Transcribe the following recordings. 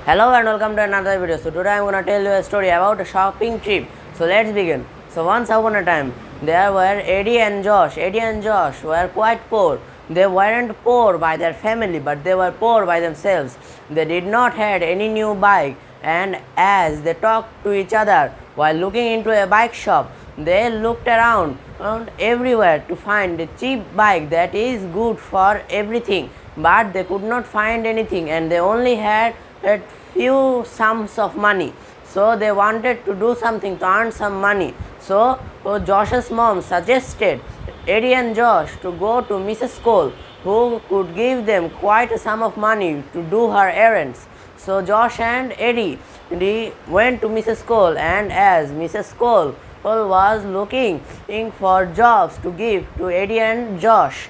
Hello and welcome to another video. So today I am gonna tell you a story about a shopping trip. So let's begin. So once upon a time there were Eddie and Josh. Eddie and Josh were quite poor. They weren't poor by their family, but they were poor by themselves. They did not had any new bike, and as they talked to each other while looking into a bike shop, they looked around everywhere to find a cheap bike that is good for everything, but they could not find anything, and they only had a few sums of money. So they wanted to do something to earn some money. So Josh's mom suggested Eddie and Josh to go to Mrs. Cole, who could give them quite a sum of money to do her errands. So Josh and Eddie went to Mrs. Cole, and as Mrs. Cole was looking for jobs to give to Eddie and Josh,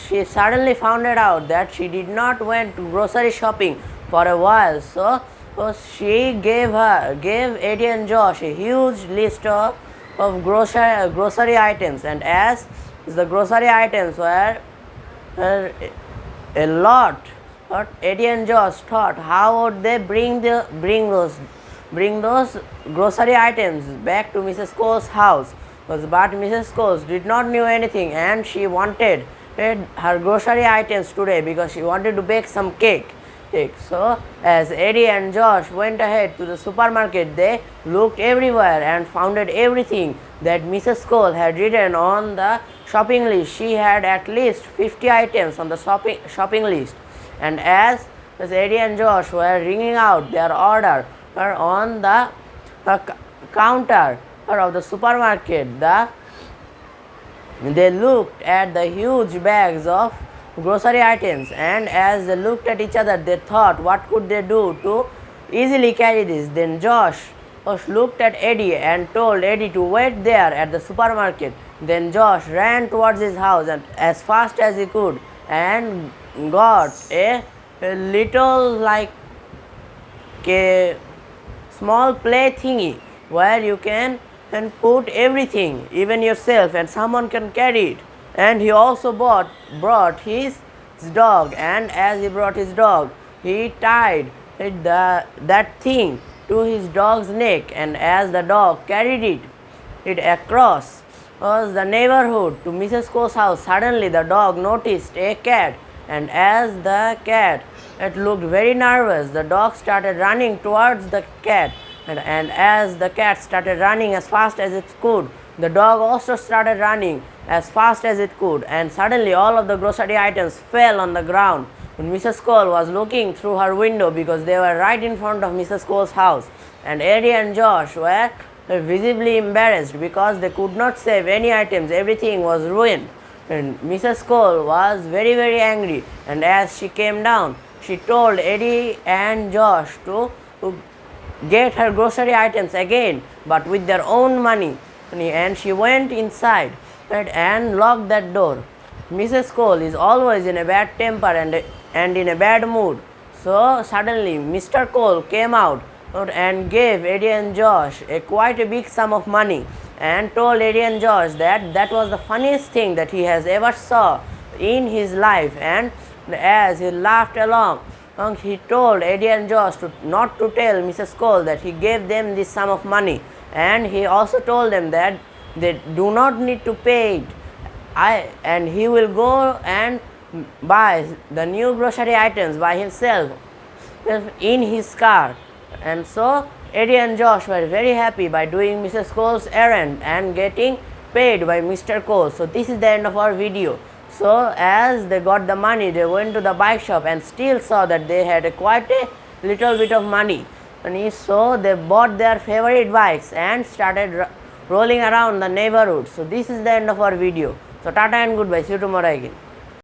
she suddenly found out that she did not went to grocery shopping for a while. So she gave Eddie and Josh a huge list of grocery items, and as the grocery items were a lot, but Eddie and Josh thought how would they bring those grocery items back to Mrs. Cole's house. But Mrs. Cole did not knew anything, and she wanted her grocery items today because she wanted to bake some cake. So as Eddie and Josh went ahead to the supermarket, they looked everywhere and found everything that Mrs. Cole had written on the shopping list. She had at least 50 items on the shopping list, and as Eddie and Josh were ringing out their order on the counter of the supermarket, they looked at the huge bags of grocery items, and as they looked at each other, they thought what could they do to easily carry this. Then Josh looked at Eddie and told Eddie to wait there at the supermarket. Then Josh ran towards his house and as fast as he could and got a little like a small play thingy where you can put everything, even yourself, and someone can carry it. And he also brought his dog, and as he brought his dog, he tied that thing to his dog's neck, and as the dog carried it across the neighborhood to Mrs. Cole's house, suddenly the dog noticed a cat, and as the cat looked very nervous, the dog started running towards the cat, and as the cat started running as fast as it could, the dog also started running as fast as it could, and suddenly all of the grocery items fell on the ground. When Mrs. Cole was looking through her window because they were right in front of Mrs. Cole's house, and Eddie and Josh were visibly embarrassed because they could not save any items. Everything was ruined, and Mrs. Cole was very, very angry, and as she came down, she told Eddie and Josh to get her grocery items again, but with their own money, and she went inside and locked that door. Mrs. Cole is always in a bad temper and in a bad mood. So suddenly Mr. Cole came out and gave Eddie and Josh quite a big sum of money, and told Eddie and Josh that was the funniest thing that he has ever saw in his life. And as he laughed along, he told Eddie and Josh not to tell Mrs. Cole that he gave them this sum of money, and he also told them that they do not need to pay it, and he will go and buy the new grocery items by himself in his car. And so Eddie and Josh were very happy by doing Mrs. Cole's errand and getting paid by Mr. Cole. So this is the end of our video. So as they got the money, they went to the bike shop and still saw that they had quite a little bit of money, and so they bought their favorite bikes and started rolling around the neighborhood. So this is the end of our video. So tata and goodbye. See you tomorrow again.